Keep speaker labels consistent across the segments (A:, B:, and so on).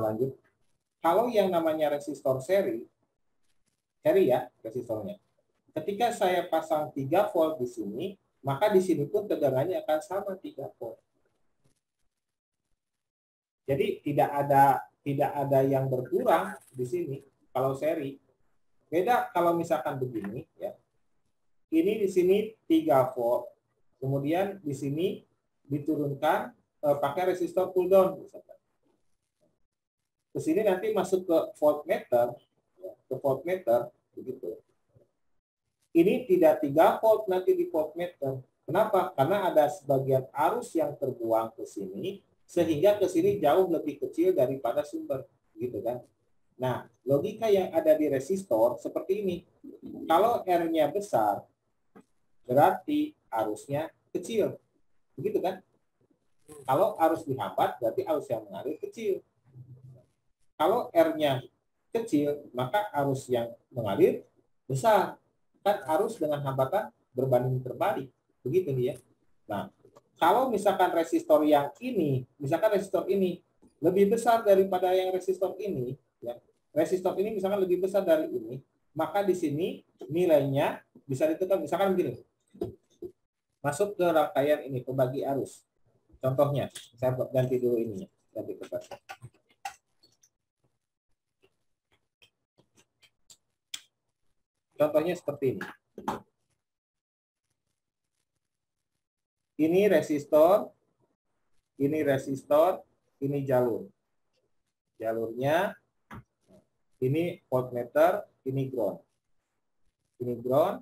A: lanjut. Kalau yang namanya resistor seri ya resistornya. Ketika saya pasang 3 volt di sini, maka di sini pun tegangannya akan sama 3 volt. Jadi tidak ada yang berkurang di sini kalau seri. Beda kalau misalkan begini ya. Ini di sini 3 volt. Kemudian di sini diturunkan pakai resistor pull down misalkan. Ke sini nanti masuk ke voltmeter, ke voltmeter begitu. Ini tidak 3 volt nanti di voltmeter. Kenapa? Karena ada sebagian arus yang terbuang ke sini sehingga ke sini jauh lebih kecil daripada sumber, gitu kan? Nah, logika yang ada di resistor seperti ini. Kalau R-nya besar, berarti arusnya kecil. Begitu kan? Kalau arus dihambat, berarti arus yang mengalir kecil. Kalau R-nya kecil, maka arus yang mengalir besar. Kan arus dengan hambatan berbanding terbalik. Begitu nih ya. Nah, kalau misalkan resistor yang ini, misalkan resistor ini lebih besar daripada yang resistor ini, ya, resistor ini misalkan lebih besar dari ini, maka di sini nilainya bisa ditentukan, misalkan begini, masuk ke rangkaian ini, pembagi arus. Contohnya, saya ganti dulu ininya, ganti kertas. Contohnya seperti ini. Ini resistor, ini jalur. Jalurnya, ini voltmeter, ini ground. Ini ground,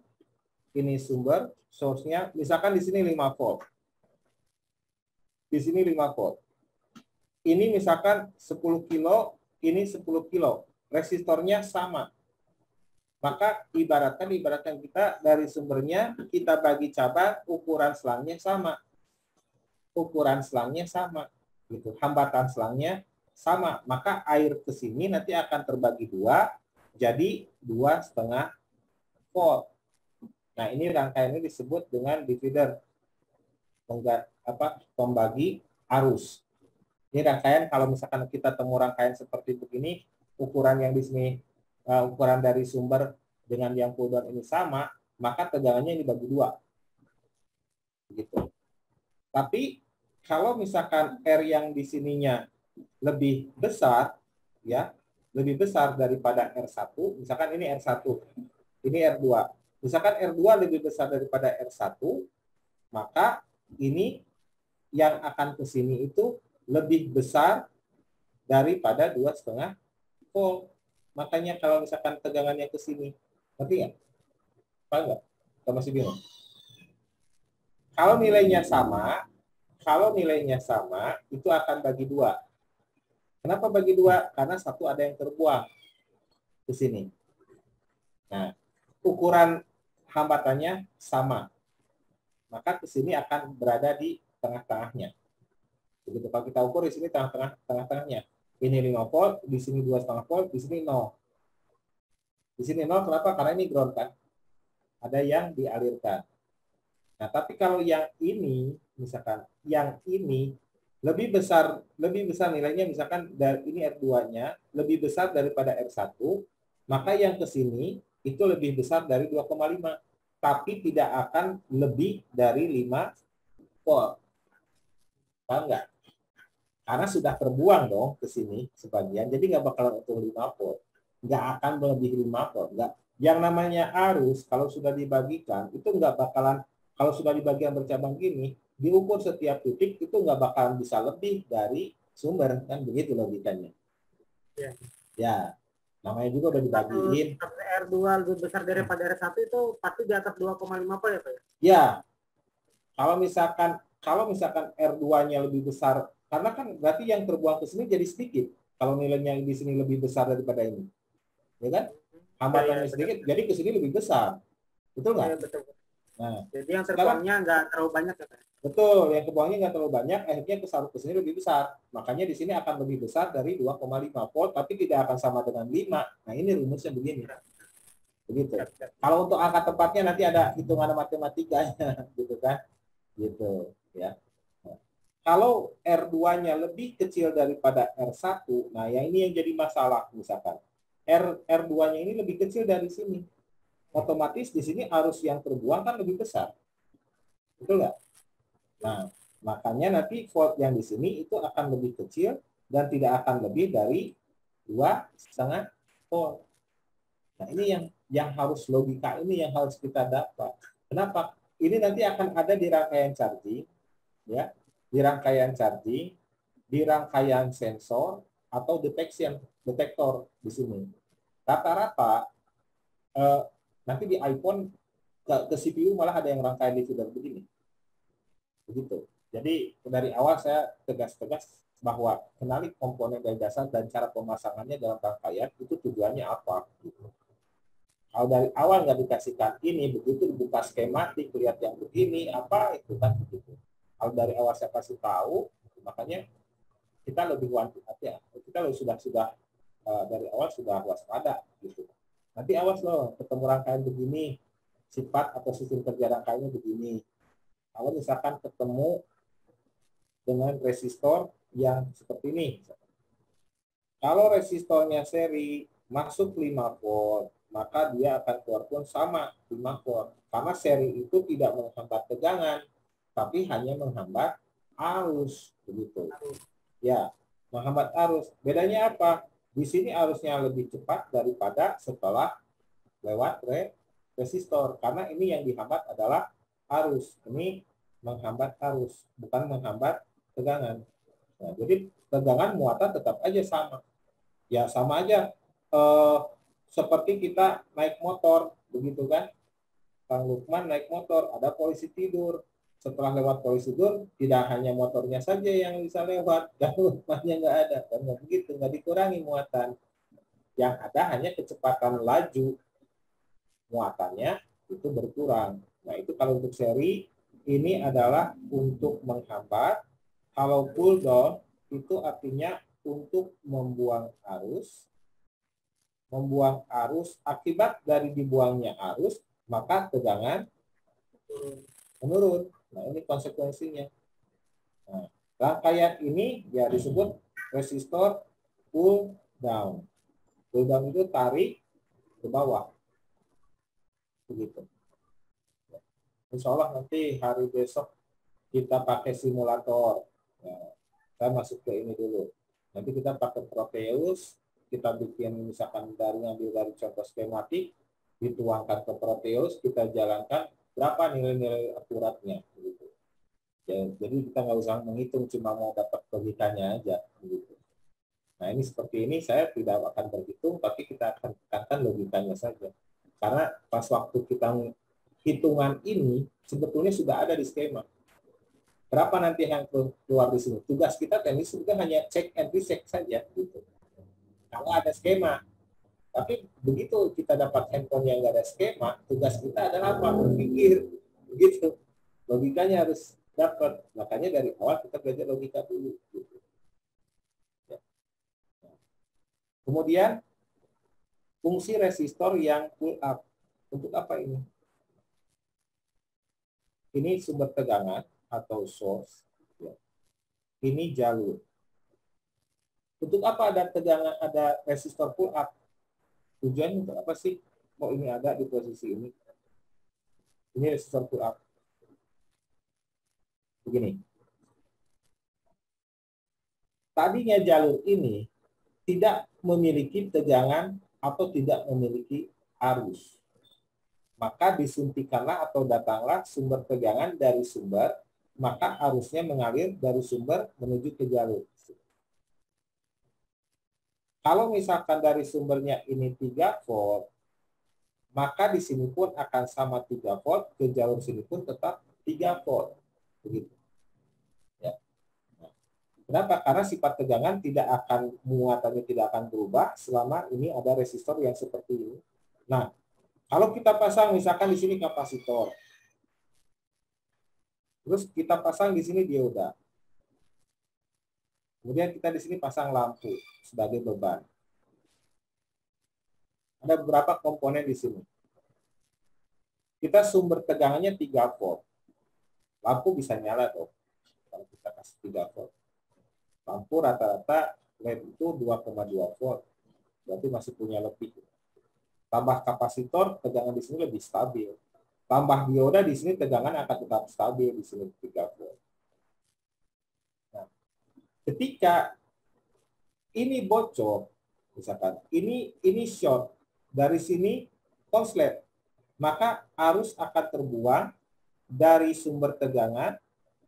A: ini sumber, source-nya, misalkan di sini 5 volt. Di sini 5 volt. Ini misalkan 10 kilo, ini 10 kilo. Resistornya sama. Maka ibaratkan kita dari sumbernya, kita bagi cabang, ukuran selangnya sama. Ukuran selangnya sama. Gitu. Hambatan selangnya sama. Maka air ke sini nanti akan terbagi 2, jadi 2,5 volt. Nah, ini rangkaiannya disebut dengan divider, pembagi arus. Ini rangkaian, kalau misalkan kita temu rangkaian seperti begini, ukuran yang di sini, ukuran dari sumber dengan yang pull down ini sama, maka tegangannya dibagi 2. Begitu. Tapi kalau misalkan R yang di sininya lebih besar, ya, lebih besar daripada R1, misalkan ini R1, ini R2. Misalkan R2 lebih besar daripada R1, maka ini yang akan ke sini itu lebih besar daripada 2,5 volt. Makanya kalau misalkan tegangannya ke sini, ngerti nggak? Paham nggak? Atau masih bingung? Kalau nilainya sama, itu akan bagi 2. Kenapa bagi 2? Karena satu ada yang terbuang ke sini. Nah, ukuran hambatannya sama. Maka ke sini akan berada di tengah-tengahnya. Begitu, kalau kita ukur di sini tengah-tengahnya. Ini 5 volt, di sini 2,5 volt, di sini 0. Di sini 0, kenapa? Karena ini ground kan. Ada yang dialirkan. Nah, tapi kalau yang ini, misalkan yang ini lebih besar nilainya, misalkan dari ini R2-nya lebih besar daripada R1, maka yang ke sini itu lebih besar dari 2,5, tapi tidak akan lebih dari 5 volt. Paham nggak? Karena sudah terbuang dong ke sini sebagian, jadi nggak bakalan utuh 5 volt. Nggak akan melebihi 5 volt. Nggak. Yang namanya arus, kalau sudah dibagikan, itu nggak bakalan, kalau sudah dibagikan bercabang gini, diukur setiap titik, itu nggak bakalan bisa lebih dari sumber. Kan begitu logikanya.
B: Ya.
A: Ya, namanya juga udah dibagiin.
B: R2 lebih besar daripada R1 itu pasti di atas 2,5 volt ya Pak ya?
A: Ya, kalau misalkan R2-nya lebih besar, karena kan berarti yang terbuang ke sini jadi sedikit. Kalau nilainya di sini lebih besar daripada ini. Ya kan? Hambatannya sedikit, jadi ke sini lebih besar. Betul nggak?
B: Ya, betul.
A: Nah,
B: jadi yang terbuangnya nggak terlalu banyak ya Pak?
A: Betul, yang terbuangnya nggak terlalu banyak, akhirnya ke sini lebih besar. Makanya di sini akan lebih besar dari 2,5 volt, tapi tidak akan sama dengan 5. Nah, ini rumusnya begini. Begitu. Kalau untuk angka tepatnya nanti ada hitungan matematikanya, gitu kan? Gitu, ya. Kalau R2-nya lebih kecil daripada R1, nah ya ini yang jadi masalah misalkan. R2-nya ini lebih kecil dari sini. Otomatis di sini arus yang terbuang kan lebih besar. Betul nggak? Nah, makanya nanti volt yang di sini itu akan lebih kecil dan tidak akan lebih dari 2,5 volt. Nah, ini yang harus logika ini yang harus kita dapat. Kenapa? Ini nanti akan ada di rangkaian charging, ya, di rangkaian charging, di rangkaian sensor atau detektor di sini. Rata-rata nanti di iPhone ke CPU malah ada yang rangkaian divider begini. Begitu. Jadi dari awal saya tegas-tegas bahwa kenali komponen dan dasar dan cara pemasangannya dalam rangkaian itu tujuannya apa. Gitu. Kalau dari awal nggak dikasihkan ini, begitu dibuka skematik, lihat yang begini, apa itu kan begitu. Kalau dari awal saya kasih tahu, makanya kita lebih hati-hati. Kita sudah dari awal sudah waspada gitu. Nanti awas loh, ketemu rangkaian begini, sifat atau sistem kerja rangkaiannya begini. Kalau misalkan ketemu dengan resistor yang seperti ini. Kalau resistornya seri masuk 5 volt, maka dia akan keluar pun sama 5 volt. Karena seri itu tidak menghambat tegangan, tapi hanya menghambat arus. Begitu. Ya, menghambat arus. Bedanya apa? Di sini arusnya lebih cepat daripada setelah lewat resistor. Karena ini yang dihambat adalah arus. Ini menghambat arus, bukan menghambat tegangan. Nah, jadi tegangan muatan tetap aja sama. Ya sama aja seperti kita naik motor, begitu kan? Kang Lukman naik motor, ada polisi tidur. Setelah lewat polisi tidur, tidak hanya motornya saja yang bisa lewat, dan Lukmannya nggak ada. Dan begitu, nggak dikurangi muatan. Yang ada hanya kecepatan laju. Muatannya itu berkurang. Nah itu kalau untuk seri, ini adalah untuk menghambat. Kalau pull down itu artinya untuk membuang arus akibat dari dibuangnya arus, maka tegangan menurun. Nah, ini konsekuensinya. Nah, rangkaian ini ya disebut resistor pull down. Pull down itu tarik ke bawah. Begitu. Insya Allah nanti hari besok kita pakai simulator. Nah, saya masuk ke ini dulu. Nanti kita pakai Proteus, kita bikin misalkan ngambil dari contoh skematik, dituangkan ke Proteus, kita jalankan berapa nilai-nilai akuratnya. Gitu. Ya, jadi kita nggak usah menghitung, cuma mau dapat logikanya aja. Gitu. Nah ini seperti ini saya tidak akan berhitung, tapi kita akan tekankan logikanya saja. Karena pas waktu kita hitungan ini sebetulnya sudah ada di skema. Berapa nanti yang keluar di sini? Tugas kita teknis itu hanya cek and recheck saja. Gitu. Kalau ada skema. Tapi begitu kita dapat handphone yang nggak ada skema, tugas kita adalah apa? Berpikir. Begitu. Logikanya harus dapat. Makanya dari awal kita belajar logika dulu. Gitu. Ya. Kemudian, fungsi resistor yang pull up. Untuk apa ini? Ini sumber tegangan atau source. Ya. Ini jalur. Untuk apa ada tegangan, ada resistor pull up? Tujuan untuk apa sih? Oh ini ada di posisi ini. Ini resistor pull up. Begini. Tadinya jalur ini tidak memiliki tegangan atau tidak memiliki arus. Maka disuntikanlah atau datanglah sumber tegangan dari sumber, maka arusnya mengalir dari sumber menuju ke jalur. Kalau misalkan dari sumbernya ini 3 volt, maka di sini pun akan sama 3 volt, ke jalur sini pun tetap 3 volt. Begitu. Ya. Nah, kenapa? Karena sifat tegangan muatannya tidak akan berubah selama ini ada resistor yang seperti ini. Nah, kalau kita pasang misalkan di sini kapasitor, terus kita pasang di sini dioda, kemudian kita di sini pasang lampu sebagai beban. Ada beberapa komponen di sini. Kita sumber tegangannya 3 volt. Lampu bisa nyala dong. kalau kita kasih 3 volt. Lampu rata-rata LED itu 2,2 volt. Berarti masih punya lebih. Tambah kapasitor, tegangan di sini lebih stabil. Tambah dioda di sini tegangan akan tetap stabil di sini 3 volt. Nah, ketika ini bocor, misalkan ini short, dari sini konslet, maka arus akan terbuang dari sumber tegangan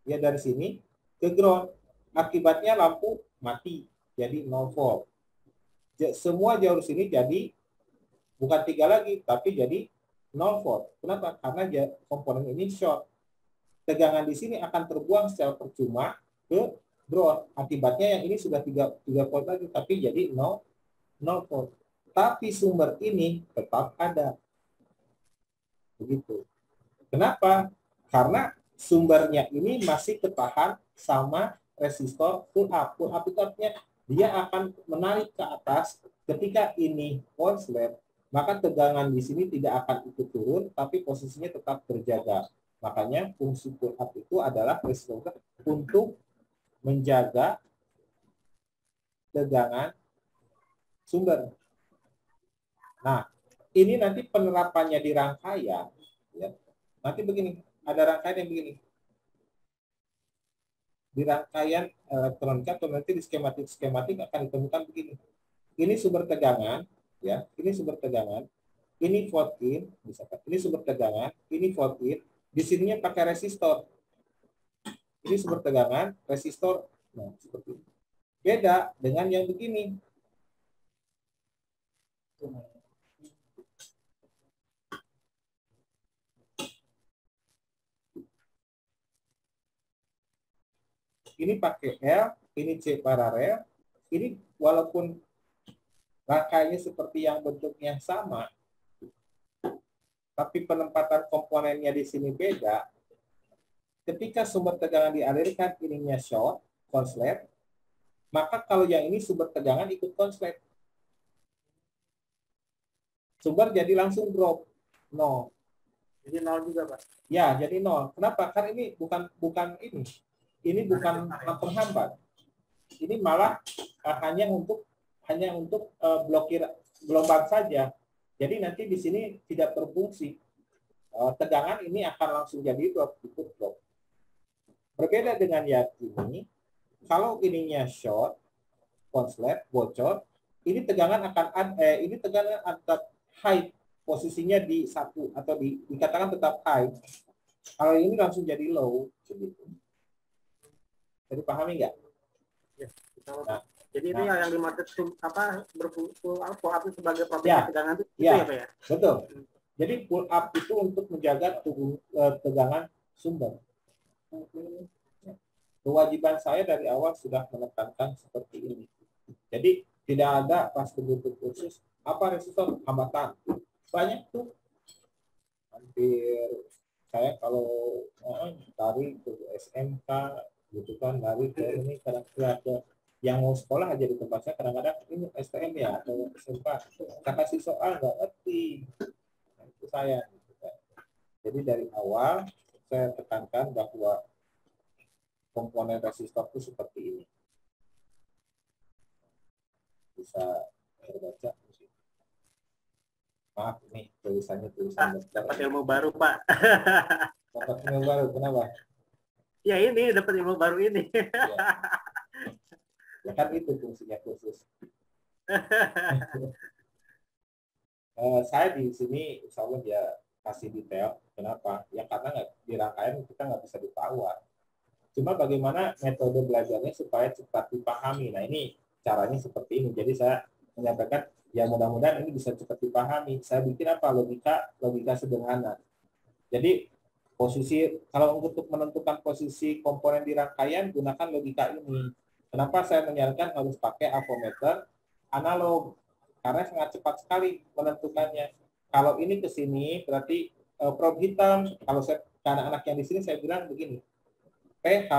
A: ya dari sini ke ground. Akibatnya lampu mati jadi 0 volt. Semua jalur sini jadi bukan 3 lagi tapi jadi 0 volt. Kenapa? Karena komponen ini short. Tegangan di sini akan terbuang secara percuma ke ground. Akibatnya yang ini sudah 3 volt lagi tapi jadi 0 volt. Tapi sumber ini tetap ada. Begitu. Kenapa? Karena sumbernya ini masih ketahan sama resistor pull up. Pull up itu artinya dia akan menarik ke atas. Ketika ini konslet, maka tegangan di sini tidak akan ikut turun, tapi posisinya tetap terjaga. Makanya fungsi pull up itu adalah resistor untuk menjaga tegangan sumber. Nah, ini nanti penerapannya di rangkaian, ya. Nanti begini, ada rangkaian yang begini. Di rangkaian elektronika atau nanti di skematik akan ditemukan begini. Ini sumber tegangan, ya. Ini sumber tegangan. Ini volt in, misalkan. Ini sumber tegangan. Ini volt in. Di sininya pakai resistor. Ini sumber tegangan, resistor. Nah, seperti ini. Beda dengan yang begini. Ini pakai L, ini C paralel. Ini walaupun rangkaiannya seperti yang bentuknya sama, tapi penempatan komponennya di sini beda. Ketika sumber tegangan dialirkan, ininya short, konslet, maka kalau yang ini sumber tegangan ikut konslet. Sumber jadi langsung drop, 0.
B: Jadi 0 juga, Pak.
A: Ya, jadi 0. Kenapa? Karena ini bukan ini. Ini bukan penghambat. Ini malah hanya untuk blokir gelombang saja. Jadi nanti di sini tidak berfungsi. Tegangan ini akan langsung jadi drop, ikut drop. Berbeda dengan yang ini, kalau ininya short, konslet, bocor, ini tegangan tetap high, posisinya di 1 atau dikatakan tetap high. Kalau ini langsung jadi low, begitu. Jadi pahami nggak?
B: Ya, nah, jadi itu yang dimaksud pull up sebagai properti
A: ya,
B: tegangan itu
A: ya,
B: ya, Pak ya?
A: Betul. Jadi pull up itu untuk menjaga tegangan sumber. Kewajiban saya dari awal sudah menekankan seperti ini. Jadi tidak ada pas bentuk khusus apa resistor hambatan. Banyak tuh. Hampir saya kalau dari ke SMK gitu kan, dari ke ini kadang-kadang ada yang mau sekolah aja di tempat saya kadang-kadang ini STM ya atau SMK saya kasih soal nggak ngerti. Nah, itu saya gitu kan. Jadi dari awal saya tekankan bahwa komponen resistor itu seperti ini, bisa terbaca. Maaf nih tulisan
B: dapat ilmu baru, Pak.
A: Dapat ilmu baru, kenapa?
B: Ya ini dapat ilmu baru ini.
A: Ya kan itu fungsinya khusus. Saya di sini insya Allah ya kasih detail. Kenapa? Ya karena di rangkaian kita nggak bisa ditawar. Cuma bagaimana metode belajarnya supaya cepat dipahami. Nah ini caranya seperti ini. Jadi saya menyampaikan ya mudah-mudahan ini bisa cepat dipahami. Saya bikin apa? Logika sederhana. Jadi kalau untuk menentukan posisi komponen di rangkaian gunakan logika ini. Kenapa saya menyarankan harus pakai avometer analog? Karena sangat cepat sekali menentukannya. Kalau ini ke sini berarti probe hitam. Kalau anak-anak yang di sini saya bilang begini. pH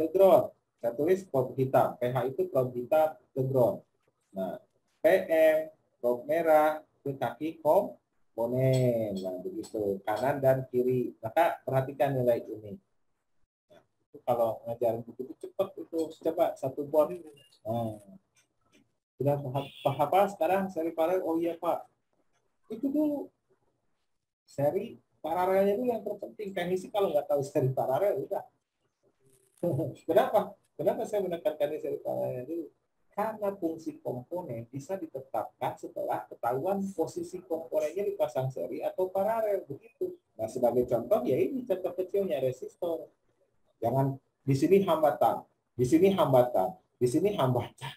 A: ke ground. Saya tulis probe hitam. pH itu probe hitam ke ground. Nah, PM probe merah ke kaki komponen. Nah, begitu. Kanan dan kiri. Maka perhatikan nilai ini. Kalau ngajarin buku itu cepat itu, coba satu board. Nah, sudah paham apa sekarang seri paralel? Oh iya Pak, itu dulu seri paralelnya itu yang terpenting. Teknisi kalau nggak tahu seri paralel udah. Kenapa? Kenapa saya menekankan ini seri paralelnya dulu? Karena fungsi komponen bisa ditetapkan setelah ketahuan posisi komponennya dipasang seri atau paralel begitu. Nah, sebagai contoh ya ini contoh kecilnya resistor. Jangan di sini hambatan, di sini hambatan, di sini hambatan.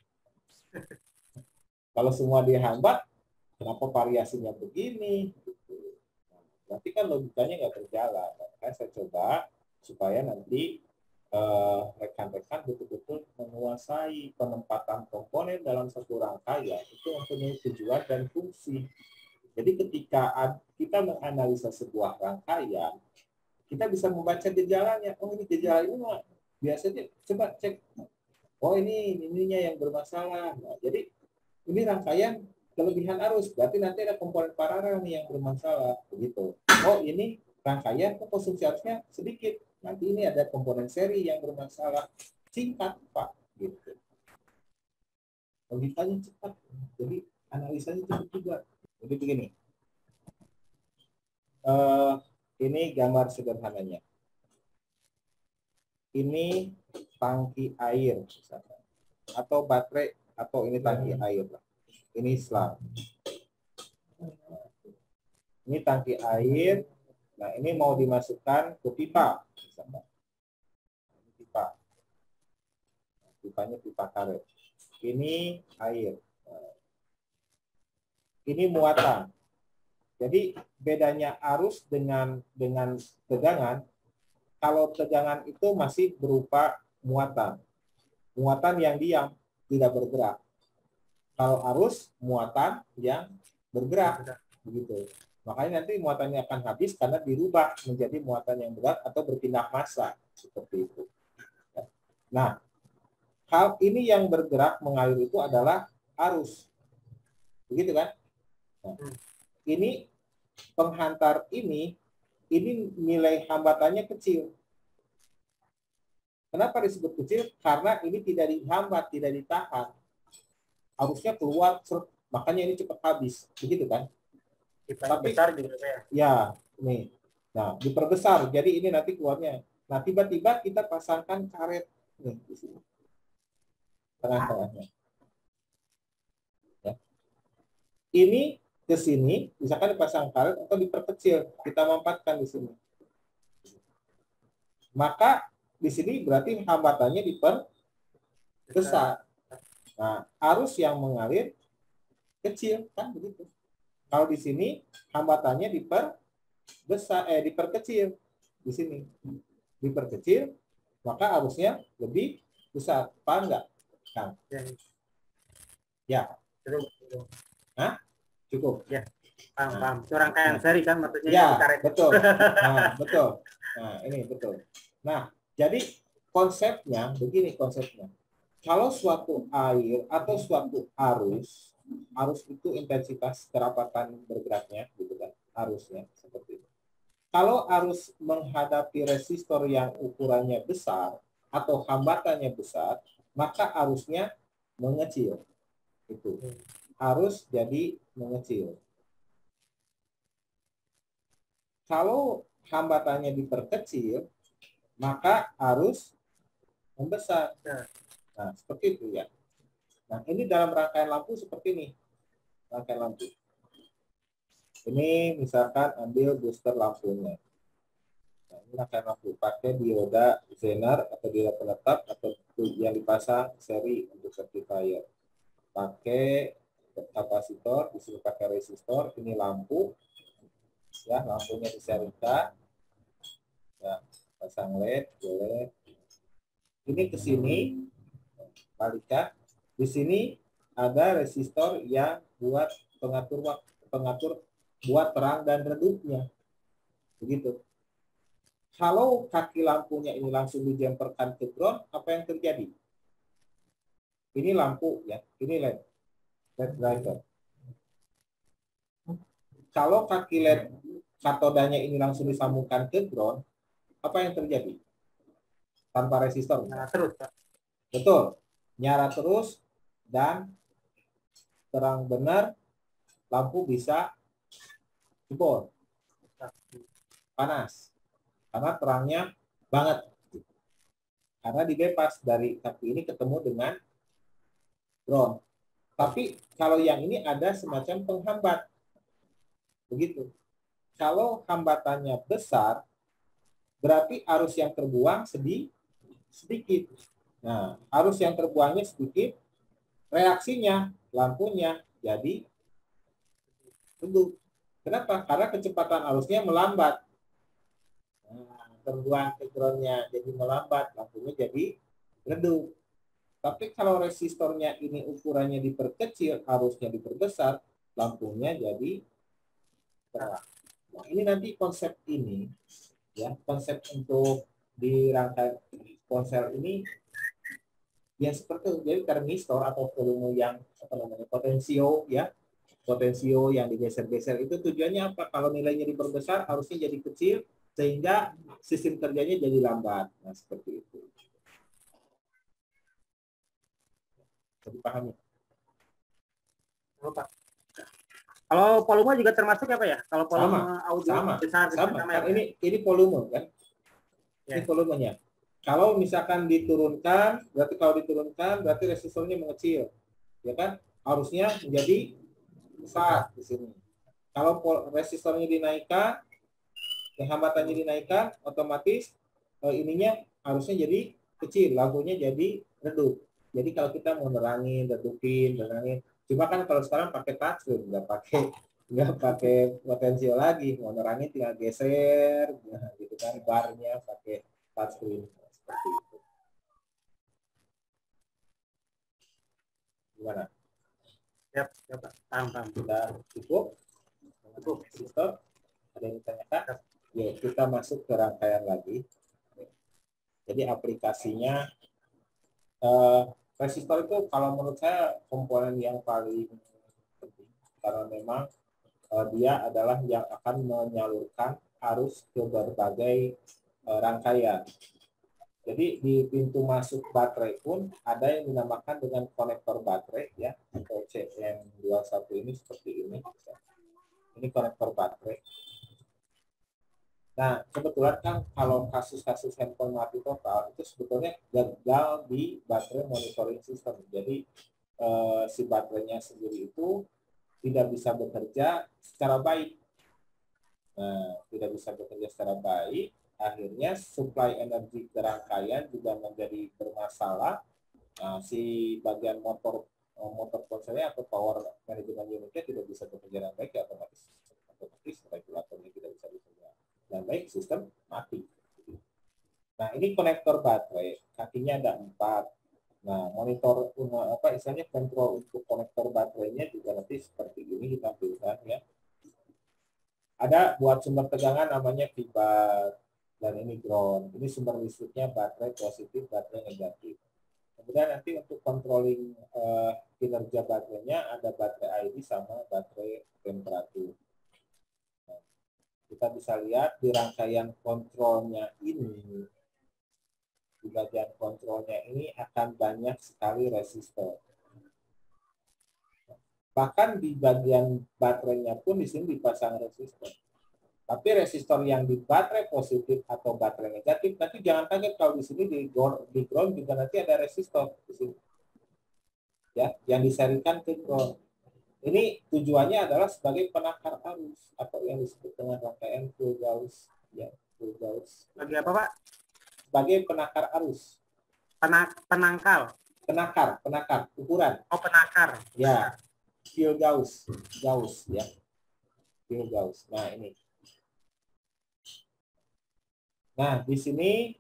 A: Kalau semua dihambat, kenapa variasinya begini? Nanti kan logikanya nggak berjalan. Makanya saya coba supaya nanti rekan-rekan betul-betul menguasai penempatan komponen dalam satu rangkaian itu mempunyai tujuan dan fungsi. Jadi ketika kita menganalisa sebuah rangkaian, kita bisa membaca gejalanya. Oh ini gejala ini mah biasanya coba cek. Oh ini ininya yang bermasalah. Nah, jadi ini rangkaian kelebihan arus. Berarti nanti ada komponen paralel nih yang bermasalah. Begitu. Oh ini rangkaian konsumsi arusnya sedikit. Nanti ini ada komponen seri yang bermasalah. Singkat Pak. Gitu. Logikanya cepat. Jadi analisanya cepat juga. Jadi begini. Ini gambar sederhananya. Ini tangki air misalkan. Atau baterai atau ini tangki air. Ini selang. Ini tangki air. Nah, ini mau dimasukkan ke pipa misalkan. Ini pipa. Pipanya pipa karet. Ini air. Ini muatan. Jadi bedanya arus dengan tegangan, kalau tegangan itu masih berupa muatan. Muatan yang diam, tidak bergerak. Kalau arus, muatan yang bergerak. Begitu. Makanya nanti muatannya akan habis karena dirubah menjadi muatan yang berat atau berpindah massa. Seperti itu. Nah, hal ini yang bergerak mengalir itu adalah arus. Begitu kan? Nah, ini penghantar ini nilai hambatannya kecil. Kenapa disebut kecil? Karena ini tidak dihambat, tidak ditahan. Arusnya keluar, makanya ini cepat habis. Begitu kan? Tapi
B: besar juga
A: ya, nih. Nah, diperbesar. Jadi ini nanti keluarnya. Nah, tiba-tiba kita pasangkan karet nih di sini. Tengah-tengahnya. Ya. Ini ke sini, misalkan dipasang karet atau diperkecil, kita mampatkan di sini. Maka di sini berarti hambatannya diperbesar. Nah, arus yang mengalir kecil kan begitu. Kalau di sini hambatannya diperkecil di sini. Diperkecil, maka arusnya lebih besar. Paham nggak, Kang? Ya. Hah? Cukup.
B: Ya. Paham. Itu rangkaian seri kan maksudnya.
A: Ya, betul. Nah, betul. Nah, ini betul. Nah, jadi konsepnya begini konsepnya. Kalau suatu air atau suatu arus itu intensitas kerapatan bergeraknya, gitu kan? Arusnya seperti itu. Kalau arus menghadapi resistor yang ukurannya besar atau hambatannya besar, maka arusnya mengecil. Itu. Arus jadi mengecil. Kalau hambatannya diperkecil, maka arus membesar. Nah, seperti itu ya. Nah, ini dalam rangkaian lampu seperti ini. Rangkaian lampu. Ini misalkan ambil booster lampunya. Nah, ini rangkaian lampu. Pakai dioda zener atau dioda penetap atau yang dipasang seri untuk rectifier. Pakai kapasitor, disuruh pakai resistor. Ini lampu. Ya, lampunya diserikan. Ya, pasang LED boleh. Ini ke sini, balikan. Di sini ada resistor yang buat pengatur buat terang dan redupnya. Begitu. Kalau kaki lampunya ini langsung dijemperkan ke ground, apa yang terjadi? Ini lampu ya, ini LED driver. Kalau kaki LED katodanya ini langsung disambungkan ke ground, apa yang terjadi? tanpa resistor.
B: Nah, terus.
A: Betul. Nyala terus dan terang benar, lampu bisa jebol. Panas. Karena terangnya banget. Karena di bypass dari kaki ini ketemu dengan ground. Tapi kalau yang ini ada semacam penghambat. Begitu. Kalau hambatannya besar, berarti arus yang terbuang sedikit. Nah, arus yang terbuangnya sedikit, reaksinya, lampunya jadi redup. Kenapa? Karena kecepatan arusnya melambat. Nah, terbuang ke groundnya jadi melambat, lampunya jadi redup. Tapi kalau resistornya ini ukurannya diperkecil, arusnya diperbesar, lampunya jadi terang. Nah, ini nanti konsep ini, ya, konsep untuk di rangkaian ponsel ini yang seperti itu. Jadi termistor atau volume yang apa namanya potensio, ya, potensio yang digeser-geser itu tujuannya apa? Kalau nilainya diperbesar, arusnya jadi kecil sehingga sistem kerjanya jadi lambat. Nah, seperti itu. Jadi pahami.
B: Kalau volume juga termasuk apa ya? Kalau volume audio besar
A: sama.
B: Kan
A: ya? Ini volume kan? Ya. Ini volumenya. Kalau misalkan diturunkan, berarti resistornya mengecil, ya kan? Harusnya menjadi besar di sini. Kalau resistornya dinaikkan, hambatannya dinaikkan, otomatis ininya harusnya jadi kecil, lampunya jadi redup. Jadi kalau kita mau nerangin, redupin, cuma kan kalau sekarang pakai touchscreen, nggak pakai potensio lagi, mau nerangin tinggal geser, nah, gitu kan, barnya pakai touchscreen seperti itu. Gimana?
B: Siap, paham.
A: Sudah cukup? Resistor? Ada yang ditanyakan? Ya, kita masuk ke rangkaian lagi. Jadi aplikasinya resistor itu kalau menurut saya komponen yang paling penting karena memang dia adalah yang akan menyalurkan arus ke berbagai rangkaian. Jadi di pintu masuk baterai pun ada yang dinamakan dengan konektor baterai, ya, atau CM21 ini seperti ini. Ini konektor baterai. Nah, kebetulan kan kalau kasus-kasus handphone mati total itu sebetulnya gagal di baterai monitoring system. Jadi si baterainya sendiri itu tidak bisa bekerja secara baik. Nah, tidak bisa bekerja secara baik, akhirnya suplai energi ke rangkaian juga menjadi bermasalah. Nah, si bagian motor ponselnya atau power management unitnya tidak bisa bekerja dengan baik, ya otomatis regulatornya tidak bisa bekerja dan baik, sistem mati. Nah, ini konektor baterai, kakinya ada 4. Nah, monitor istilahnya kontrol untuk konektor baterainya juga nanti seperti ini ditampilkan, ya. Ada buat sumber tegangan namanya VBAT dan ini ground. Ini sumber listriknya baterai positif, baterai negatif. Kemudian nanti untuk controlling kinerja baterainya ada baterai ID sama baterai temperatur. Nah, kita bisa lihat di rangkaian kontrolnya ini, di bagian kontrolnya ini akan banyak sekali resistor. Bahkan di bagian baterainya pun di sini dipasang resistor. Tapi resistor yang di baterai positif atau baterai negatif, nanti jangan kaget kalau di sini di ground juga nanti ada resistor di sini. Ya, yang diserikan ke ground. Ini tujuannya adalah sebagai penakar arus atau yang disebut dengan rangkaian full Gauss, ya, full Gauss.
B: Bagi apa, Pak?
A: Sebagai penakar arus.
B: Penangkal.
A: Penakar, ukuran.
B: Oh, penakar.
A: Ya. Full Gauss, ya. Full Gauss. Nah, ini. Nah, di sini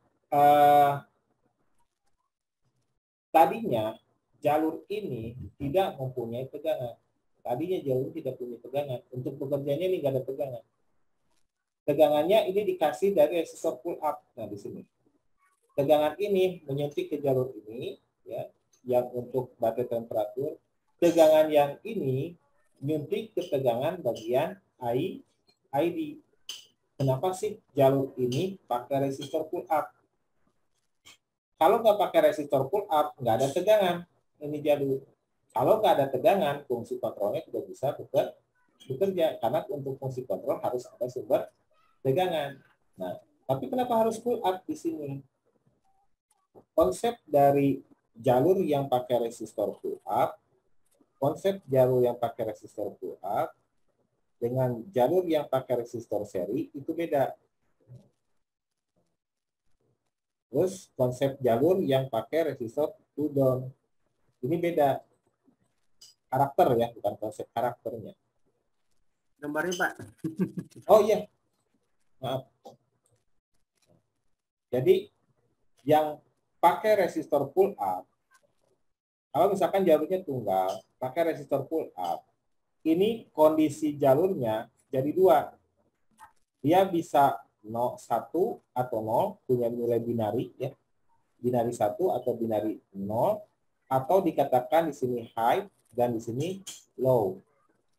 A: tadinya jalur ini tidak mempunyai tegangan. Tadinya jalur tidak punya tegangan. Untuk bekerjanya ini nggak ada tegangan. Tegangannya ini dikasih dari resistor pull up. Nah, di sini. Tegangan ini menyuntik ke jalur ini, ya, yang untuk baterai temperatur. Tegangan yang ini nyuntik ke tegangan bagian ID. Kenapa sih jalur ini pakai resistor pull up? Kalau nggak pakai resistor pull up, nggak ada tegangan. Ini jalur. Kalau nggak ada tegangan, fungsi kontrolnya tidak bisa bekerja. Karena untuk fungsi kontrol harus ada sumber tegangan. Nah, tapi kenapa harus pull up di sini? Konsep dari jalur yang pakai resistor pull up, konsep jalur yang pakai resistor pull up dengan jalur yang pakai resistor seri itu beda. Terus konsep jalur yang pakai resistor pull down ini beda. Karakter ya, bukan konsep karakternya.
B: Gambarnya Pak.
A: Oh iya, maaf. Jadi yang pakai resistor pull up, kalau misalkan jalurnya tunggal, pakai resistor pull up, ini kondisi jalurnya jadi dua. Dia bisa 1 atau 0, punya nilai binari ya. Binari 1 atau binari 0, atau dikatakan di sini high dan di sini low.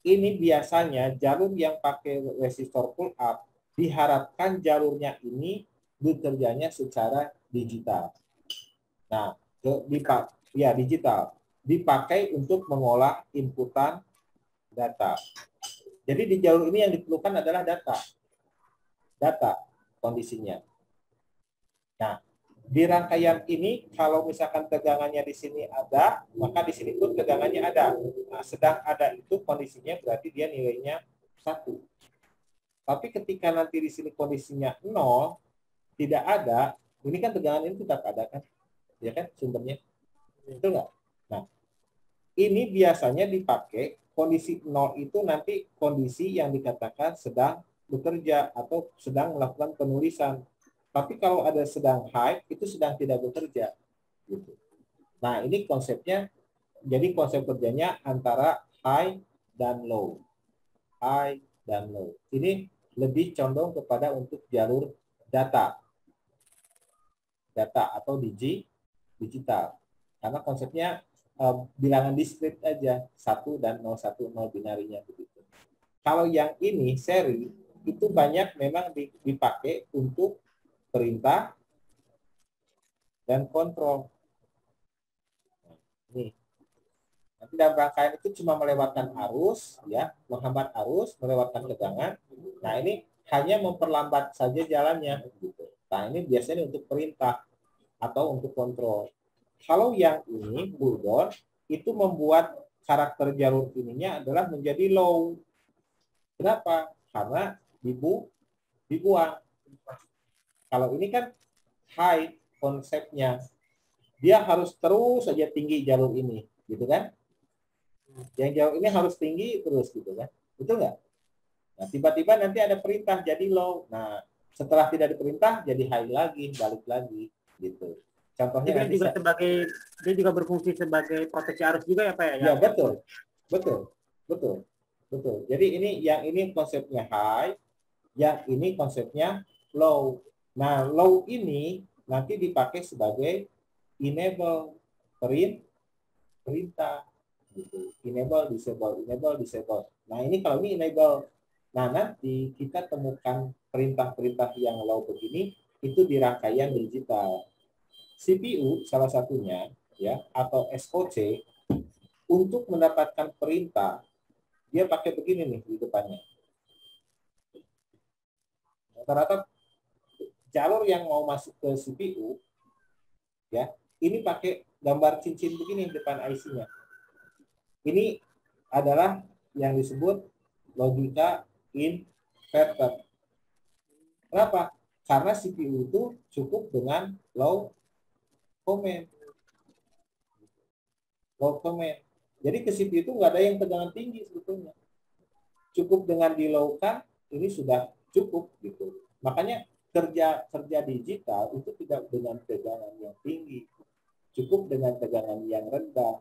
A: Ini biasanya jalur yang pakai resistor pull up diharapkan jalurnya ini bekerjanya secara digital. Nah, digital dipakai untuk mengolah inputan data. Jadi di jalur ini yang diperlukan adalah data kondisinya. Nah, di rangkaian ini kalau misalkan tegangannya di sini ada, maka di sini pun tegangannya ada. Nah, sedang ada itu kondisinya berarti dia nilainya 1. Tapi ketika nanti di sini kondisinya 0, tidak ada, ini kan tegangan ini tetap ada kan? Ya kan sumbernya? Betul nggak? Nah, ini biasanya dipakai kondisi 0 itu nanti kondisi yang dikatakan sedang bekerja atau sedang melakukan penulisan. Tapi kalau ada sedang high, itu sedang tidak bekerja. Gitu. Nah, ini konsepnya, jadi konsep kerjanya antara high dan low. High dan low. Ini lebih condong kepada untuk jalur data. Data atau digital. Karena konsepnya bilangan diskrit aja. 1 dan 010 binarinya begitu. Kalau yang ini, seri, itu banyak memang dipakai untuk perintah dan kontrol. Nih. Nanti dalam rangkaian itu cuma melewatkan arus, ya, menghambat arus, melewatkan tegangan. Nah, ini hanya memperlambat saja jalannya. Gitu. Nah, ini biasanya untuk perintah atau untuk kontrol. Kalau yang ini, pull down, itu membuat karakter jalur ininya adalah menjadi low. Kenapa? Karena dibuang. Kalau ini kan high konsepnya, dia harus terus saja tinggi jalur ini, gitu kan? Yang jalur ini harus tinggi terus, gitu kan? Betul nggak? Nah, tiba-tiba nanti ada perintah jadi low. Nah, setelah tidak diperintah jadi high lagi, balik lagi, gitu. Contohnya
B: Dia juga dia juga berfungsi sebagai proteksi arus juga ya Pak ya?
A: Ya, betul. Betul. Betul. Betul. Jadi yang ini konsepnya high, yang ini konsepnya low. Nah, low ini nanti dipakai sebagai enable perintah gitu. Enable, disable. Nah, ini kalau ini enable. Nah, nanti kita temukan perintah-perintah yang low begini itu di rangkaian digital. CPU salah satunya ya atau SOC untuk mendapatkan perintah dia pakai begini nih di depannya. Rata-rata jalur yang mau masuk ke CPU ya ini pakai gambar cincin begini di depan IC-nya. Ini adalah yang disebut logika inverter. Kenapa? Karena CPU itu cukup dengan low command. Low command. Jadi ke CPU itu nggak ada yang tegangan tinggi sebetulnya. Cukup dengan di low kan ini sudah cukup gitu. Makanya kerja digital itu tidak dengan tegangan yang tinggi. Cukup dengan tegangan yang rendah.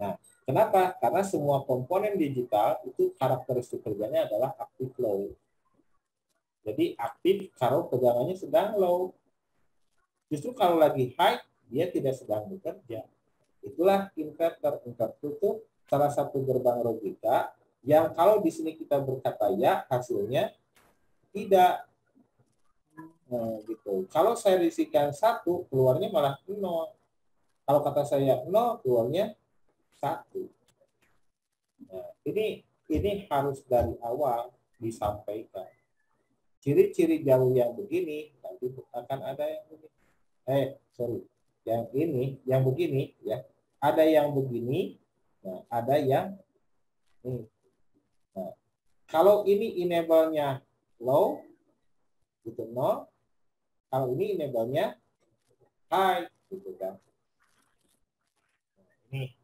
A: Nah, kenapa? Karena semua komponen digital itu karakteristik kerjanya adalah aktif low. Jadi aktif kalau tegangannya sedang low. Justru kalau lagi high, dia tidak sedang bekerja. Itulah inverter. Inverter itu salah satu gerbang logika yang kalau di sini kita berkata ya, hasilnya tidak. Nah, gitu. Kalau saya isikan 1, keluarnya malah 0. Kalau kata saya 0, keluarnya 1. Nah, ini harus dari awal disampaikan. Ciri-ciri jalur yang begini nanti akan ada yang begini. Yang ini, yang begini ya. Ada yang begini, nah, ada yang ini. Nah, kalau ini enable-nya low, gitu 0. Kalau ini enable-nya high, gitu kan. Ini.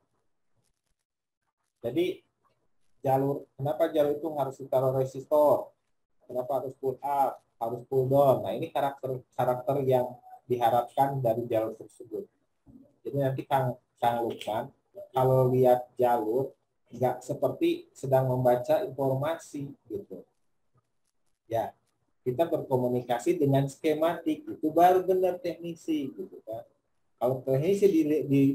A: Jadi kenapa jalur itu harus ditaruh resistor? Kenapa harus pull up, harus pull down? Nah, ini karakter yang diharapkan dari jalur tersebut. Jadi nanti Kang Lukman, kalau lihat jalur, nggak seperti sedang membaca informasi gitu. Ya, kita berkomunikasi dengan skematik, itu baru benar teknisi gitu kan. Kalau teknisi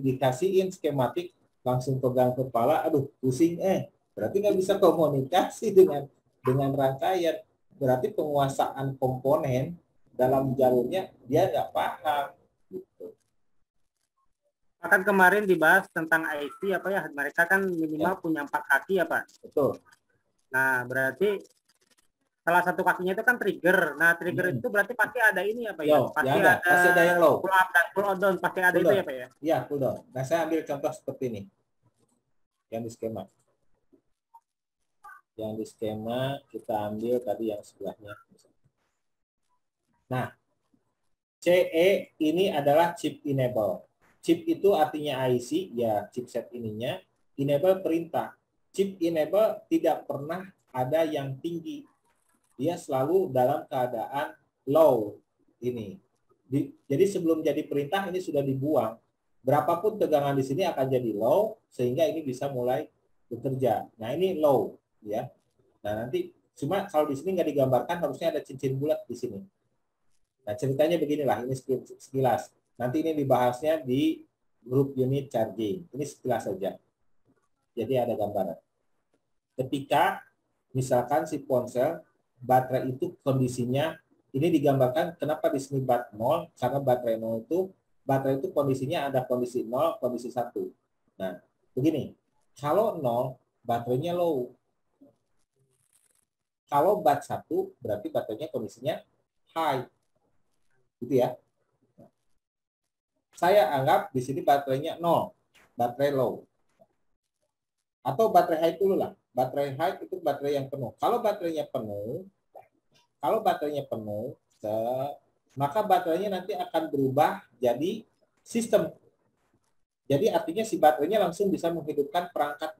A: dikasihin skematik, langsung pegang kepala, aduh pusing, berarti nggak bisa komunikasi dengan rangkaian. Berarti penguasaan komponen dalam jalurnya dia nggak paham. Gitu.
B: Akan kemarin dibahas tentang IC apa ya, mereka kan minimal
A: Ya.
B: punya 4 kaki ya Pak.
A: Betul.
B: Nah berarti salah satu kakinya itu kan trigger. Nah trigger itu berarti pasti ada ini ya Pak ya.
A: Pasti ada yang low.
B: Pull up dan pull down pasti ada itu ya Pak ya.
A: Iya pull down. Nah saya ambil contoh seperti ini yang di skema. Yang di skema kita ambil tadi yang sebelahnya. Nah, CE ini adalah chip enable. Chip itu artinya IC, ya chipset ininya. Enable perintah. Chip enable tidak pernah ada yang tinggi. Dia selalu dalam keadaan low. Ini. Jadi sebelum jadi perintah ini sudah dibuang. Berapapun tegangan di sini akan jadi low, sehingga ini bisa mulai bekerja. Nah ini low. Ya. Nah nanti cuma kalau di sini nggak digambarkan, harusnya ada cincin bulat di sini. Nah ceritanya beginilah, ini sekilas. Nanti ini dibahasnya di grup unit charging. Ini sekilas saja. Jadi ada gambaran. Ketika misalkan si ponsel baterai itu kondisinya, ini digambarkan kenapa di sini bat 0, karena baterai itu kondisinya ada kondisi 0, kondisi 1. Nah, begini. Kalau 0, baterainya low. Kalau bat 1, berarti baterainya kondisinya high. Gitu ya. Saya anggap di sini baterainya 0, baterai low. Atau baterai high dulu lah. Baterai high itu baterai yang penuh. Kalau baterainya penuh, maka baterainya nanti akan berubah jadi sistem. Jadi artinya si baterainya langsung bisa menghidupkan perangkat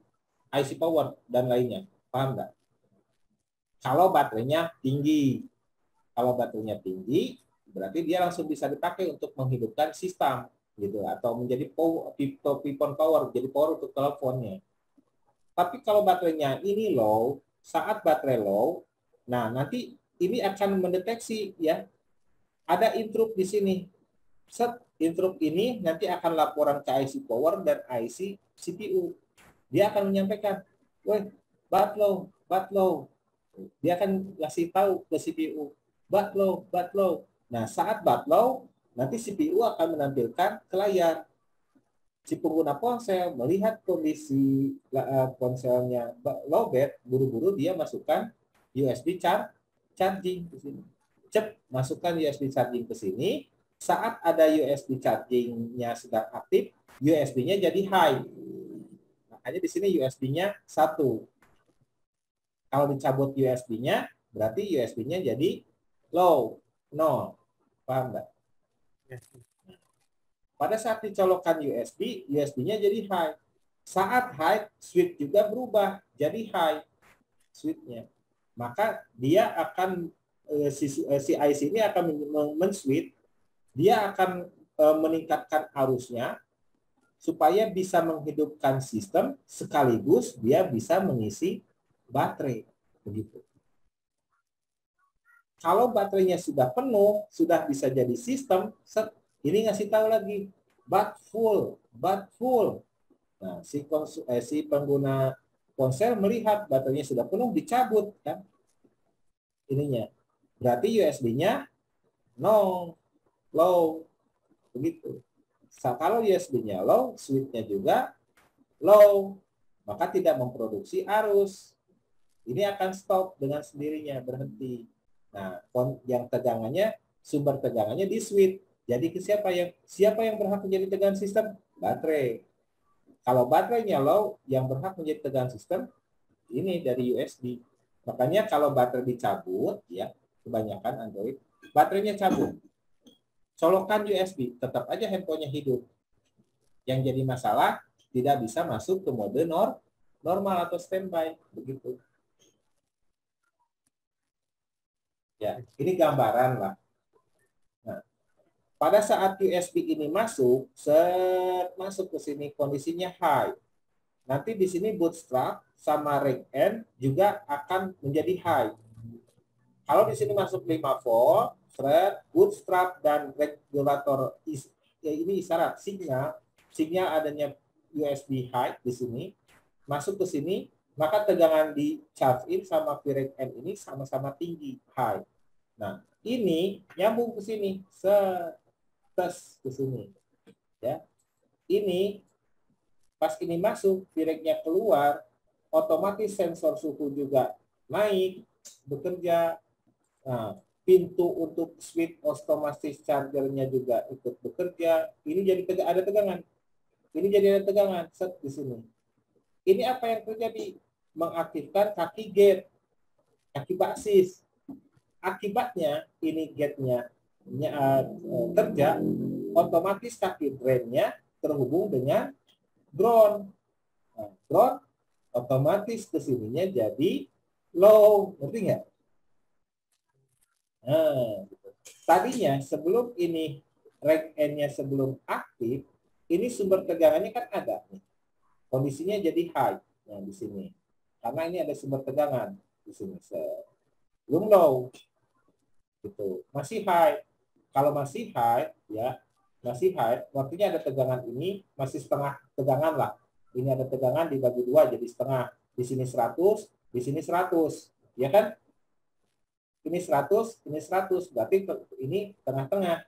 A: IC power dan lainnya. Paham nggak? Kalau baterainya tinggi. Kalau baterainya tinggi, berarti dia langsung bisa dipakai untuk menghidupkan sistem gitu, atau menjadi pipon power, jadi power untuk teleponnya. Tapi kalau baterainya ini low, saat baterai low, nah nanti ini akan mendeteksi ya, ada interrupt di sini. Set interrupt ini nanti akan laporan ke IC power dan IC CPU. Dia akan menyampaikan, woi, bat low. Dia akan ngasih tahu ke CPU, bat low. Nah, saat bat low, nanti CPU akan menampilkan ke layar. Si pengguna ponsel melihat kondisi ponselnya lowbat, buru-buru dia masukkan USB charging ke sini. Masukkan USB charging ke sini. Saat ada USB chargingnya sedang aktif, USB-nya jadi high. Makanya di sini USB-nya 1. Kalau dicabut USB-nya, berarti USB-nya jadi low, 0. Paham nggak? Pada saat dicolokkan USB-nya jadi high. Saat high, switch juga berubah jadi high switch-nya. Maka dia akan si IC ini akan men-switch, dia akan meningkatkan arusnya supaya bisa menghidupkan sistem sekaligus dia bisa mengisi baterai. Begitu. Kalau baterainya sudah penuh, sudah bisa jadi sistem, ini ngasih tahu lagi, bat full. Nah, si pengguna ponsel melihat baterainya sudah penuh, dicabut kan ininya. Berarti USB-nya no, low, begitu. Kalau USB-nya low, switch-nya juga low, maka tidak memproduksi arus. Ini akan stop dengan sendirinya, berhenti. Nah, yang tegangannya, sumber tegangannya di switch. Jadi siapa yang berhak menjadi tegangan sistem? Baterai. Kalau baterainya low, yang berhak menjadi tegangan sistem ini dari USB. Makanya kalau baterai dicabut, ya kebanyakan Android, baterainya cabut. Colokan USB, tetap aja handphonenya hidup. Yang jadi masalah, tidak bisa masuk ke mode normal atau standby. Begitu. Ya, ini gambaran lah. Nah, pada saat USB ini masuk ke sini kondisinya high. Nanti di sini bootstrap sama reg N juga akan menjadi high. Kalau di sini masuk 5 volt, bootstrap dan regulator ini isyarat sinyal adanya USB high di sini masuk ke sini, maka tegangan di charge in sama Vreg N ini sama-sama tinggi high. Nah, ini nyambung ke sini, tes ke sini. Ya. Ini pas ini masuk, Vregnya keluar, otomatis sensor suhu juga naik, bekerja. Nah, pintu untuk switch otomatis chargernya juga ikut bekerja. Ini jadi ada tegangan. Ini jadi ada tegangan set di sini. Ini apa yang terjadi? Mengaktifkan kaki gate, kaki basis. Akibatnya ini gate-nya kerja, otomatis kaki drain-nya terhubung dengan ground. Nah, ground otomatis kesininya jadi low, ngerti nggak? Nah, gitu. Tadinya sebelum ini reg N-nya sebelum aktif, ini sumber tegangannya kan ada nih. Kondisinya jadi high. Nah, di sini. Karena ini ada sumber tegangan di sini. Belum low. Gitu. Masih high. Kalau masih high, ya, masih high, artinya ada tegangan ini masih setengah tegangan lah. Ini ada tegangan dibagi dua jadi setengah. Di sini 100, di sini 100. Ya kan? Ini 100, ini 100. Berarti ini tengah-tengah.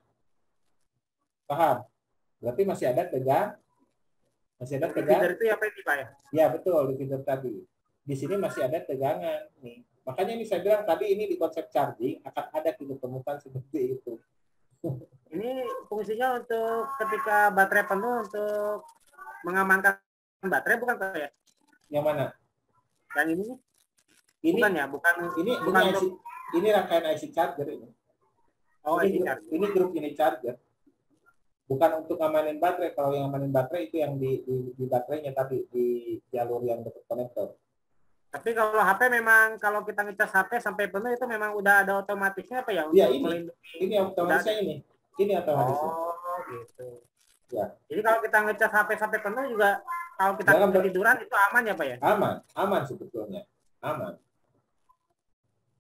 A: Paham? Berarti masih ada tegang. Masih ada tegang.
B: Feeder itu apa ini, Pak ya?
A: Ya, betul. Di feeder tadi. Di sini masih ada tegangan. Nih. Makanya ini saya bilang tadi ini di konsep charging akan ada ditemukan seperti itu.
B: Ini fungsinya untuk ketika baterai penuh untuk mengamankan baterai bukan, Pak ya?
A: Yang mana?
B: Yang ini?
A: Ini
B: bukan ya, bukan
A: untuk ini rangkaian IC charger ini.
B: Oh,
A: ini grup ini charger. Bukan untuk ngamanin baterai. Kalau yang ngamanin baterai itu yang di baterainya tadi di jalur yang dekat konektor.
B: Tapi kalau HP memang kalau kita ngecas HP sampai penuh itu memang udah ada otomatisnya apa ya?
A: Iya, ini otomatisnya ini. Ini otomatisnya.
B: Oh, gitu.
A: Ya.
B: Jadi kalau kita ngecas HP sampai penuh juga kalau kita tiduran itu aman ya, Pak ya?
A: Aman sebetulnya. Aman.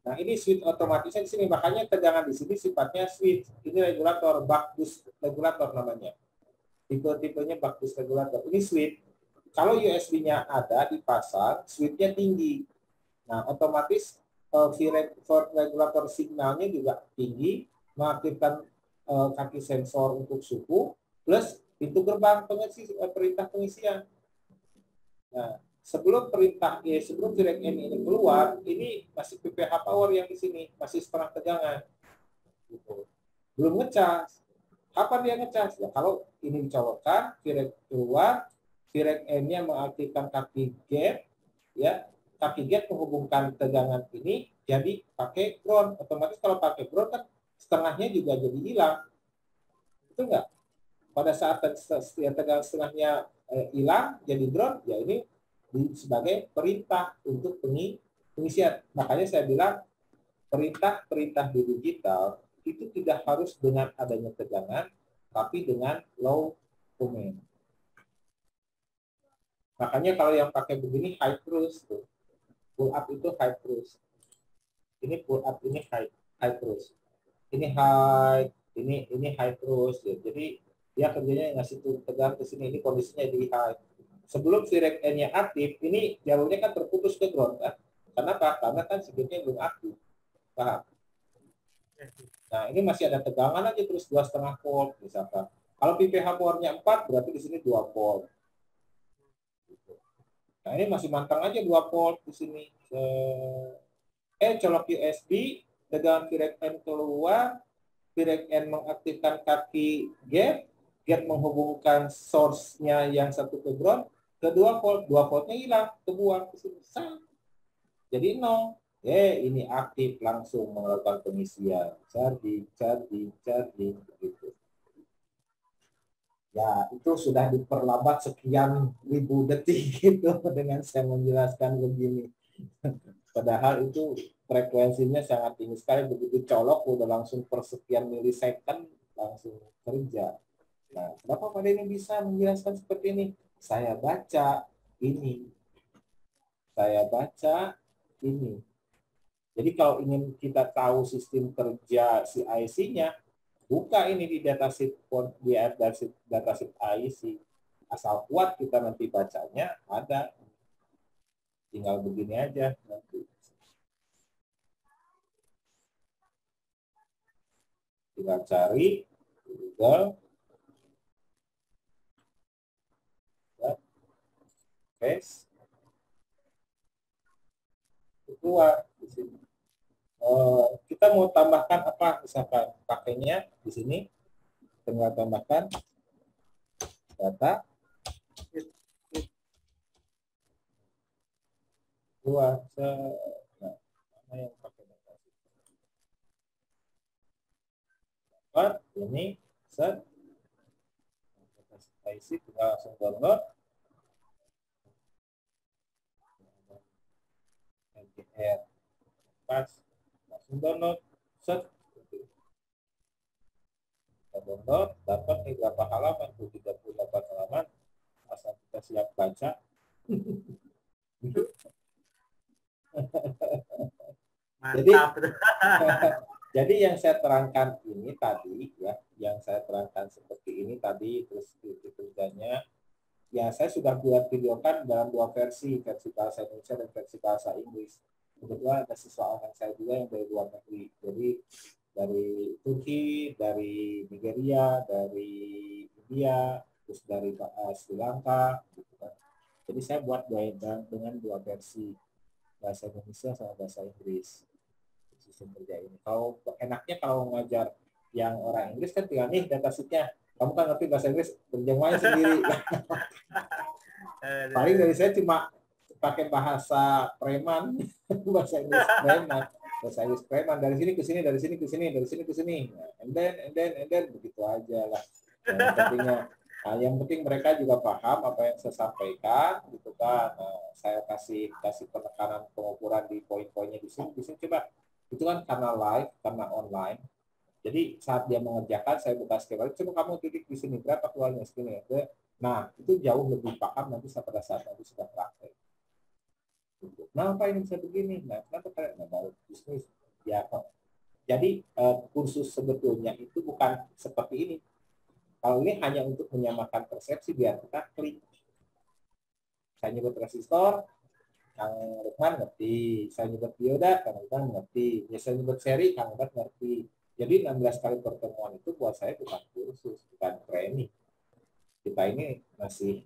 A: Nah, ini switch otomatisnya di sini, makanya tegangan di sini sifatnya switch. Ini regulator, buck boost regulator namanya. Tipe-tipenya buck boost regulator. Ini switch. Kalau USB-nya ada dipasang, switch-nya tinggi. Nah, otomatis regulator signalnya juga tinggi, mengaktifkan kaki sensor untuk suhu, plus pintu gerbang perintah pengisian. Nah, sebelum Vreg N ini keluar, ini masih PPH power yang di sini, masih setengah tegangan. Gitu. Belum ngecas. Kapan dia ngecas? Ya, kalau ini dicolokkan, Vreg keluar, Vreg N-nya mengaktifkan kaki gate, ya, kaki gate menghubungkan tegangan ini, jadi pakai ground. Otomatis kalau pakai ground kan setengahnya juga jadi hilang. Itu enggak? Pada saat tegangan setengahnya hilang, jadi ground, ya ini sebagai perintah untuk pengisian. Makanya saya bilang perintah di digital itu tidak harus dengan adanya tegangan, tapi dengan low command. Makanya kalau yang pakai begini high terus tuh. Pull up itu high terus. Ini pull up ini high terus. Ini high, ini high terus ya. Jadi dia kerjanya ngasih tegangan ke sini, ini kondisinya di high. Sebelum Vreg N-nya aktif, ini jalurnya kan terputus ke ground kan? Kenapa? Karena kan sebetulnya belum aktif. Paham? Nah, ini masih ada tegangan aja terus 2,5 volt misalkan. Kalau PPH powernya 4, berarti di sini 2 volt. Nah, ini masih mantang aja 2 volt di sini. Colok USB, tegangan Direct N keluar, Direct N mengaktifkan kaki gate, gate menghubungkan source-nya yang satu ke ground, ke 2 volt, 2 voltnya hilang, kebuang ke sini. Jadi 0. Ini aktif langsung melakukan pengisian. Charging, charging, charging. Begitu. Ya, itu sudah diperlambat sekian ribu detik gitu dengan saya menjelaskan begini. Padahal itu frekuensinya sangat tinggi sekali. Begitu colok, udah langsung per sekian milisecond langsung kerja. Nah, kenapa Pak Denny bisa menjelaskan seperti ini? Saya baca ini. Saya baca ini. Jadi kalau ingin kita tahu sistem kerja si IC-nya, buka ini di datasheet IC. Asal kuat kita nanti bacanya, ada. Tinggal begini aja nanti. Tinggal cari Google. Paste. Keluar di sini. Kita mau tambahkan apa misalkan pakainya di sini, tinggal tambahkan data keluar mana yang pakai data ini set IC, tinggal langsung download MDR pas langsung download set kita download, dapat nih berapa halaman, 38 halaman, asal kita siap baca.
B: Mantap.
A: Jadi yang saya terangkan ini tadi ya, yang saya terangkan seperti ini tadi, terus itu kerjanya, ya saya sudah buat videokan dalam 2 versi bahasa Indonesia dan versi bahasa Inggris. Kebetulan ada siswa anak saya juga yang dari luar negeri, jadi dari Turki, dari Nigeria, dari India, terus dari Sri Lanka, gitu kan. Jadi saya buat dengan 2 versi, bahasa Indonesia sama bahasa Inggris sistem kerja ini. Kalau enaknya kalau ngajar yang orang Inggris kan tinggal nih datasheetnya, kamu kan ngerti bahasa Inggris, terjemahin sendiri. Paling dari saya cuma pakai bahasa preman, bahasa Inggris preman. Bahasa Inggris preman, dari sini ke sini, dari sini ke sini, dari sini ke sini. Nah, and then, begitu aja lah. Yang penting mereka juga paham apa yang saya sampaikan, gitu kan. Nah, saya kasih penekanan pengukuran di poin-poinnya di sini coba. Itu kan karena live, karena online. Jadi saat dia mengerjakan, saya buka skema, coba kamu titik di sini, berapa keluarnya segini. Nah, itu jauh lebih paham nanti pada saat nanti sudah praktek. Nah, apa ini bisa begini? Nah, kenapa kalian baru bisnis? Ya, jadi kursus sebetulnya itu bukan seperti ini. Kalau ini hanya untuk menyamakan persepsi biar kita klik. Saya nyebut resistor, Kang Rukman ngerti. Saya nyebut dioda, Kang Rukman ngerti. Ya, saya nyebut seri, Kang Rukman ngerti. Jadi 16 kali pertemuan itu buat saya bukan kursus, bukan training. Kita ini masih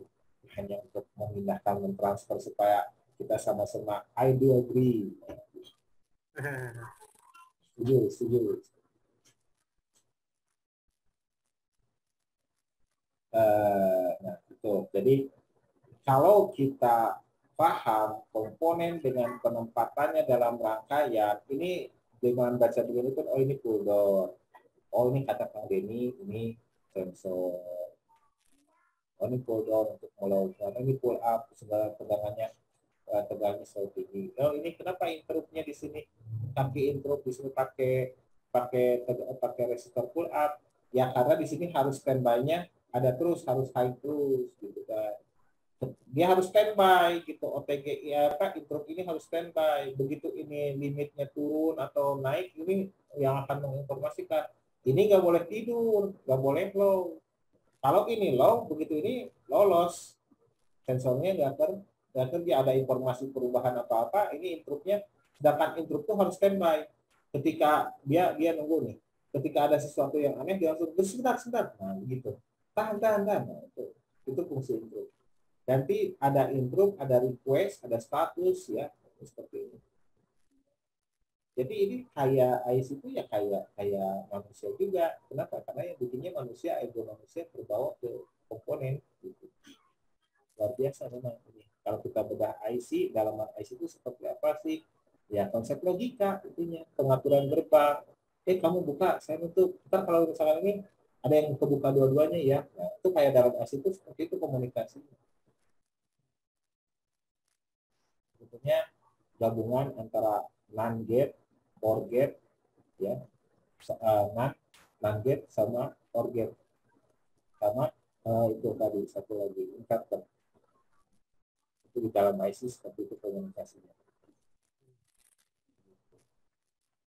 A: hanya untuk memindahkan, mentransfer supaya kita sama-sama I do agree. Setuju. Nah, itu. Jadi kalau kita paham komponen dengan penempatannya dalam rangkaian, ini dengan baca begini pun, oh ini pull down, oh ini kata Kang Denny, ini sensor, oh ini pull down untuk melakukan, ini pull up, segala tegangannya selalu tinggi. Oh ini kenapa interruptnya di sini, kaki interrupt di sini pakai resistor pull up, ya karena di sini harus standby-nya ada terus, harus high terus, gitu kan. Dia harus standby gitu, OTG ya apa interrupt ini harus standby. Begitu ini limitnya turun atau naik, ini yang akan menginformasikan ini nggak boleh tidur, nggak boleh low. Kalau ini low, begitu ini lolos, sensornya nggak kerja, ada informasi perubahan apa-apa, ini interruptnya, sedangkan interrupt itu harus standby. ketika dia nunggu nih, ketika ada sesuatu yang aneh dia langsung sebentar, nah begitu, tahan, nah, itu fungsi improve. Nanti ada improve, ada request, ada status ya, seperti ini. Jadi ini kayak IC itu ya kayak manusia juga. Kenapa? Karena yang bikinnya manusia, ego manusia terbawa ke komponen gitu. Luar biasa memang ini. Kalau kita bedah IC, dalam IC itu seperti apa sih? Ya konsep logika intinya, pengaturan gerbang. Kamu buka, saya nutup. Ntar kalau misalkan ini ada yang kebuka dua-duanya ya, nah, itu kayak dalam IC itu seperti itu komunikasi. Sebetulnya gabungan antara NAND gate, OR gate, ya, NAND gate sama OR gate, sama itu tadi satu lagi inverter. Itu di dalam IC seperti itu komunikasinya.